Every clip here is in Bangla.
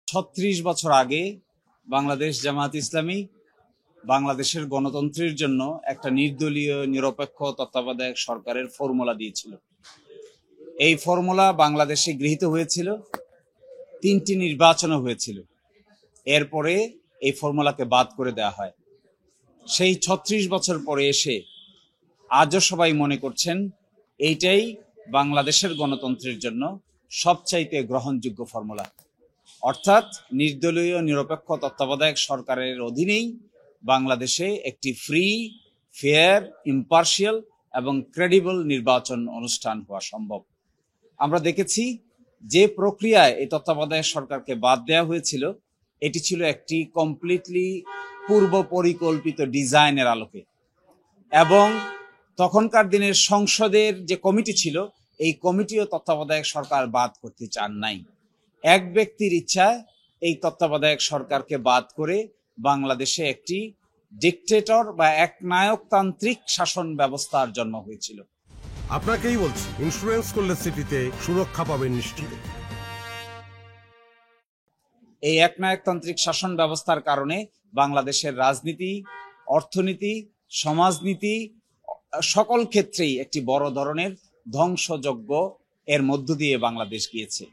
৩৬ বছর আগে বাংলাদেশ জামায়াত ইসলামী বাংলাদেশের গণতন্ত্রের জন্য একটা নির্দলীয় নিরপেক্ষ তত্ত্বাবধায়ক সরকারের ফর্মুলা দিয়েছিল। এই ফর্মুলা বাংলাদেশে গৃহীত হয়েছিল, 3টি নির্বাচনও হয়েছিল। এরপরে এই ফর্মুলাকে বাদ করে দেওয়া হয়। সেই ৩৬ বছর পরে এসে আজও সবাই মনে করছেন এইটাই বাংলাদেশের গণতন্ত্রের জন্য সবচাইতে গ্রহণযোগ্য ফর্মুলা। অর্থাৎ নির্দলীয় নিরপেক্ষ তত্ত্বাবধায়ক সরকারের অধীনেই বাংলাদেশে একটি ফ্রি, ফেয়ার, ইম্পার্শিয়াল এবং ক্রেডিবল নির্বাচন অনুষ্ঠান হওয়া সম্ভব। আমরা দেখেছি যে প্রক্রিয়ায় এই তত্ত্বাবধায়ক সরকারকে বাদ দেওয়া হয়েছিল, এটি ছিল একটি কমপ্লিটলি পূর্ব পরিকল্পিত ডিজাইনের আলোকে, এবং তখনকার দিনের সংসদের যে কমিটি ছিল, এই কমিটিও তত্ত্বাবধায়ক সরকার বাদ করতে চান নাই। এক ব্যক্তির ইচ্ছায় এই তত্ত্বাবধায়ক সরকারকে বাদ করে বাংলাদেশে একটি ডিকটেটর বা একনায়কতান্ত্রিক শাসন ব্যবস্থার জন্ম হয়েছিল। আপনাকেই বলছি, ইন্স্যুরেন্স করলে সিটিতে সুরক্ষা পাবেন নিশ্চিত। এই একনায়কতান্ত্রিক শাসন ব্যবস্থার কারণে বাংলাদেশের রাজনীতি, অর্থনীতি, সমাজনীতি সকল ক্ষেত্রেই একটি বড় ধরনের ধ্বংসযজ্ঞ এর মধ্য দিয়ে বাংলাদেশ গিয়েছে।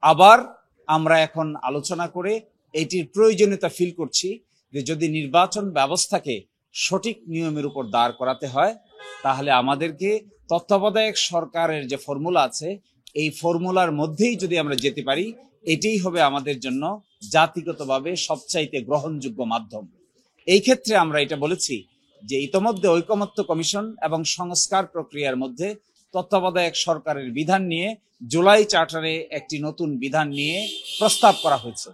আবার আমরা এখন আলোচনা করে এটির প্রয়োজনীয়তা ফিল করছি যে যদি নির্বাচন ব্যবস্থাকে সঠিক নিয়মের উপর দাঁড় করাতে হয়, তাহলে আমাদেরকে তত্ত্বাবধায়ক সরকারের যে ফর্মুলা আছে, এই ফর্মুলার মধ্যেই যদি আমরা যেতে পারি, এটাই হবে আমাদের জন্য জাতিগতভাবে সবচাইতে গ্রহণযোগ্য মাধ্যম। এই ক্ষেত্রে আমরা এটা বলেছি যে ইতোমধ্যে ঐকমত্য কমিশন এবং সংস্কার প্রক্রিয়ার মধ্যে তত্ত্বাবধায়ক সরকারের বিধান নিয়ে জুলাই চার্টারে একটি নতুন বিধান নিয়ে প্রস্তাব করা হয়েছে।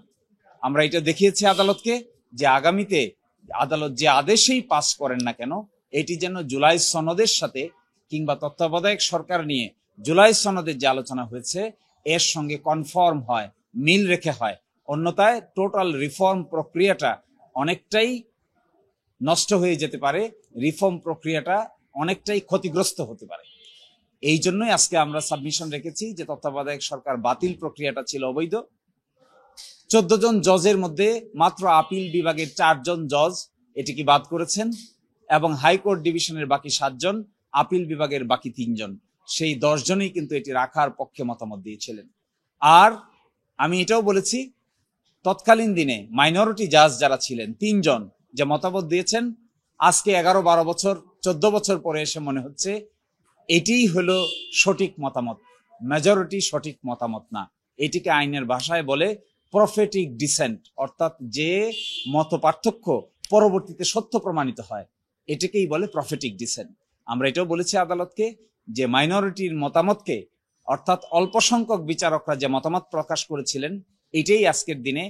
আমরা এটা দেখিয়েছি আদালতকে যে আগামীতে আদালত যে আদেশেই পাস করেন না কেন, এটি যেন জুলাই সনদের সাথে কিংবা তত্ত্বাবধায়ক সরকার নিয়ে জুলাই সনদের যে আলোচনা হয়েছে এর সঙ্গে কনফর্ম হয়, মিল রেখে হয়। অন্যথায় টোটাল রিফর্ম প্রক্রিয়াটা অনেকটাই নষ্ট হয়ে যেতে পারে, রিফর্ম প্রক্রিয়াটা অনেকটাই ক্ষতিগ্রস্ত হতে পারে। এই জন্যই আজকে আমরা সাবমিশন রেখেছি যে তত্ত্বাবধায়ক সরকার বাতিল প্রক্রিয়াটা ছিল অবৈধ। 14 জন জজের মধ্যে মাত্র আপিল বিভাগের 4 জন জজ এটিকে বাদ করেছেন, এবং হাইকোর্ট ডিভিশনের বাকি 7 জন, আপিল বিভাগের বাকি 3 জন, সেই 10 জনই কিন্তু এটি রাখার পক্ষে মতামত দিয়েছিলেন। আর আমি এটাও বলেছি তৎকালীন দিনে মাইনরিটি জাজ যারা ছিলেন 3 জন যে মতামত দিয়েছেন, আজকে 11-12 বছর 14 বছর পরে এসে মনে হচ্ছে এটিই হলো সঠিক মতামত। মেজরিটি সঠিক মতামত না, এটিকে আইনের ভাষায় বলে প্রফেটিক ডিসেন্ট, অর্থাৎ যে মত পার্থক্য পরবর্তীতে সত্য প্রমাণিত হয়, এটাকেই বলে প্রফেটিক ডিসেন্ট। আমরা এটাও বলেছি আদালতকে যে মাইনরিটির মতামতকে, অর্থাৎ অল্প সংখ্যক বিচারকরা যে মতামত প্রকাশ করেছিলেন, এটাই আজকের দিনে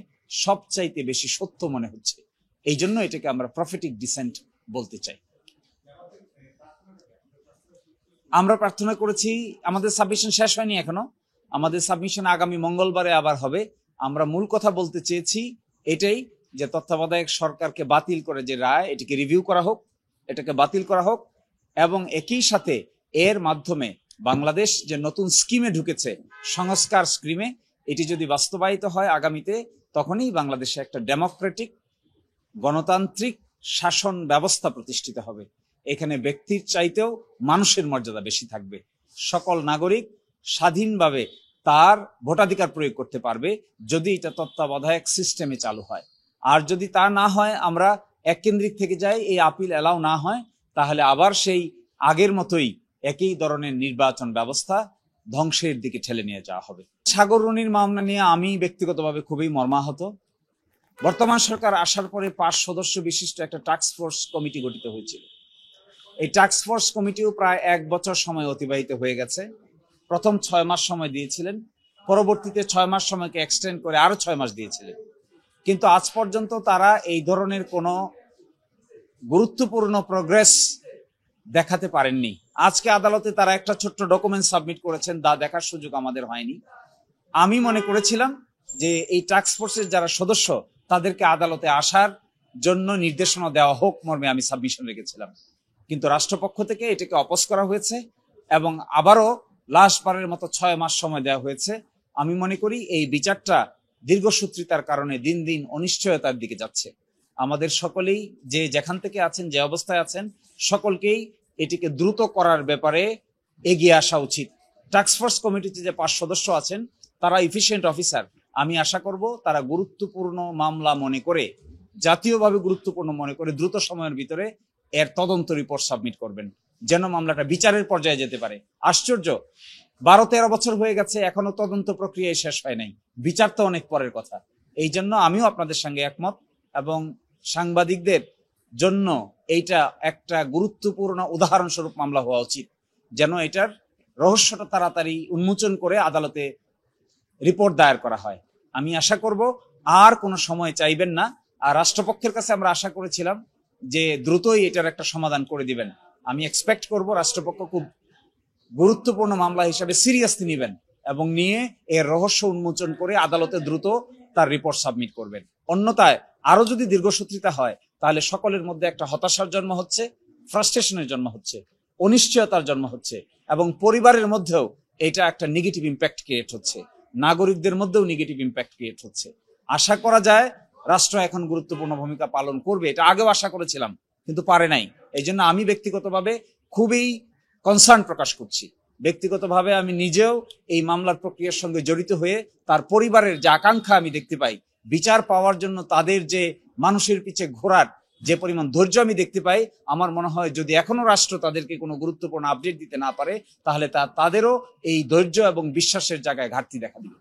সবচাইতে বেশি সত্য মনে হচ্ছে। এই জন্য এটাকে আমরা প্রফেটিক ডিসেন্ট বলতে চাই। আমরা প্রার্থনা করেছি, আমাদের সাবমিশন শেষ হয়নি এখনো, আমাদের সাবমিশন আগামী মঙ্গলবারে আবার হবে। আমরা মূল কথা বলতে চেয়েছি এটাই যে তত্ত্বাবধায়ক সরকারকে বাতিল করে যে রায়, এটিকে রিভিউ করা হোক, এটাকে বাতিল করা হোক, এবং একই সাথে এর মাধ্যমে বাংলাদেশ যে নতুন স্কিমে ঢুকেছে, সংস্কার স্কিমে, এটি যদি বাস্তবায়িত হয় আগামীতে, তখনই বাংলাদেশে একটা ডেমোক্রেটিক গণতান্ত্রিক শাসন ব্যবস্থা প্রতিষ্ঠিত হবে। এখানে ব্যক্তির চাইতেও মানুষের মর্যাদা বেশি থাকবে। সকল নাগরিক স্বাধীনভাবে তার ভোটাধিকার প্রয়োগ করতে পারবে যদি এটা তত্ত্বাবধায়ক সিস্টেমে চালু হয়। আর যদি তা না হয়, আমরা এককেন্দ্রিক থেকে যাই, এই আপিল এলাও না হয়, তাহলে আবার সেই আগের মতোই একই ধরনের নির্বাচন ব্যবস্থা ধ্বংসের দিকে ঠেলে নিয়ে যাওয়া হবে। সাগররুনির মামলা নিয়ে আমি ব্যক্তিগতভাবে খুবই মর্মাহত। বর্তমান সরকার আসার পরে 5 সদস্য বিশিষ্ট একটা টাস্ক ফোর্স কমিটি গঠিত হয়েছিল। এই টাস্ক ফোর্স কমিটিও প্রায় 1 বছর সময় অতিবাহিত হয়ে গেছে। প্রথম 6 মাস সময় দিয়েছিলেন, পরবর্তীতে 6 মাস সময়কে এক্সটেন্ড করে আরো 6 মাস দিয়েছিলেন, কিন্তু আজ পর্যন্ত তারা এই ধরনের কোনো গুরুত্বপূর্ণ প্রোগ্রেস দেখাতে পারেননি। আজকে আদালতে তারা একটা ছোট্ট ডকুমেন্ট সাবমিট করেছেন, তা দেখার সুযোগ আমাদের হয়নি। আমি মনে করেছিলাম যে এই টাস্ক ফোর্সের যারা সদস্য, তাদেরকে আদালতে আসার জন্য নির্দেশনা দেওয়া হোক মর্মে আমি সাবমিশন রেখেছিলাম, কিন্তু রাষ্ট্রপক্ষ থেকে এটাকে অপোজ করা হয়েছে এবং আবারও লাস্ট বারের মতো 6 মাস সময় দেওয়া হয়েছে। আমি মনে করি এই বিচারটা দীর্ঘসূত্রিতার কারণে দিন দিন অনিশ্চয়তার দিকে যাচ্ছে। আমাদের সকলেই যে যেখান থেকে আছেন, যে অবস্থায় আছেন, সকলকেই এটিকে দ্রুত করার ব্যাপারে এগিয়ে আসা উচিত। টাস্কফোর্স কমিটিতে যে 5 সদস্য আছেন তারা এফিশিয়েন্ট অফিসার। আমি আশা করব তারা গুরুত্বপূর্ণ মামলা মনে করে, জাতীয়ভাবে গুরুত্বপূর্ণ মনে করে দ্রুত সময়ের ভিতরে এর তদন্ত রিপোর্ট সাবমিট করবেন, যেন মামলাটা বিচারের পর্যায়ে যেতে পারে। আশ্চর্য, 12-13 বছর হয়ে গেছে, এখনো তদন্ত প্রক্রিয়া শেষ হয় নাই। বিচার তো অনেক পরের কথা। এই জন্য আমিও আপনাদের সঙ্গে একমত, এবং সাংবাদিকদের জন্য এইটা একটা গুরুত্বপূর্ণ উদাহরণস্বরূপ মামলা হওয়া উচিত, যেন এটার রহস্যটা তাড়াতাড়ি উন্মোচন করে আদালতে রিপোর্ট দায়ের করা হয়। আমি আশা করব আর কোনো সময় চাইবেন না। আর রাষ্ট্রপক্ষের কাছে আমরা আশা করেছিলাম যে দ্রুতই এটার একটা সমাধান করে দিবেন। আমি এক্সপেক্ট করব রাষ্ট্রপক্ষ খুব গুরুত্বপূর্ণ মামলা হিসাবে সিরিয়াসলি নেবেন এবং নিয়ে এর রহস্য উন্মোচন করে আদালতে দ্রুত তার রিপোর্ট সাবমিট করবেন। অন্যথায় আরো যদি দীর্ঘসূত্রিতা হয় তাহলে সকলের মধ্যে একটা হতাশার জন্ম হচ্ছে, ফ্রাস্ট্রেশনের জন্ম হচ্ছে, অনিশ্চয়তার জন্ম হচ্ছে, এবং পরিবারের মধ্যেও এটা একটা নেগেটিভ ইম্প্যাক্ট ক্রিয়েট হচ্ছে, নাগরিকদের মধ্যেও নেগেটিভ ইম্প্যাক্ট ক্রিয়েট হচ্ছে। আশা করা যায় রাষ্ট্র এখন গুরুত্বপূর্ণ ভূমিকা পালন করবে, এটা আগেও আশা করেছিলাম, কিন্তু পারে নাই। এই জন্য আমি ব্যক্তিগতভাবে খুবই কনসার্ন প্রকাশ করছি। ব্যক্তিগতভাবে আমি নিজেও এই মামলার প্রক্রিয়ার সঙ্গে জড়িত হয়ে তার পরিবারের যে আকাঙ্ক্ষা আমি দেখতে পাই, বিচার পাওয়ার জন্য তাদের যে মানুষের পিছে ঘোরার যে পরিমাণ ধৈর্য আমি দেখতে পাই, আমার মনে হয় যদি এখনো রাষ্ট্র তাদেরকে কোনো গুরুত্বপূর্ণ আপডেট দিতে না পারে তাহলে তাদেরও এই ধৈর্য এবং বিশ্বাসের জায়গায় ঘাটতি দেখা দিবে।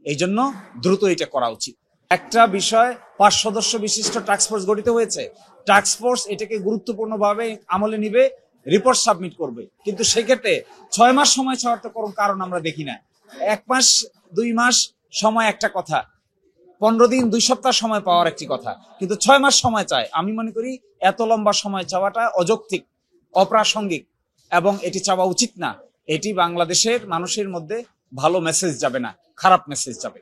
এই জন্য দ্রুত এটা করা উচিত। একটা বিষয়, 5 সদস্য বিশিষ্ট টাস্কফোর্স গঠিত হয়েছে। টাস্কফোর্স এটাকে গুরুত্বপূর্ণভাবে আমলে নিবে, রিপোর্ট সাবমিট করবে, কিন্তু সেক্ষেত্রে 6 মাস সময় চাওয়ার তো কোনো কারণ আমরা দেখি না। 1 মাস 2 মাস সময় একটা কথা, 15 দিন 2 সপ্তাহ সময় পাওয়ার একটি কথা, কিন্তু 6 মাস সময় চায়। আমি মনে করি এত লম্বা সময় চাওয়াটা অযৌক্তিক, অপ্রাসঙ্গিক, এবং এটি চাওয়া উচিত না। এটি বাংলাদেশের মানুষের মধ্যে ভালো মেসেজ যাবে না, খারাপ মেসেজ যাবে।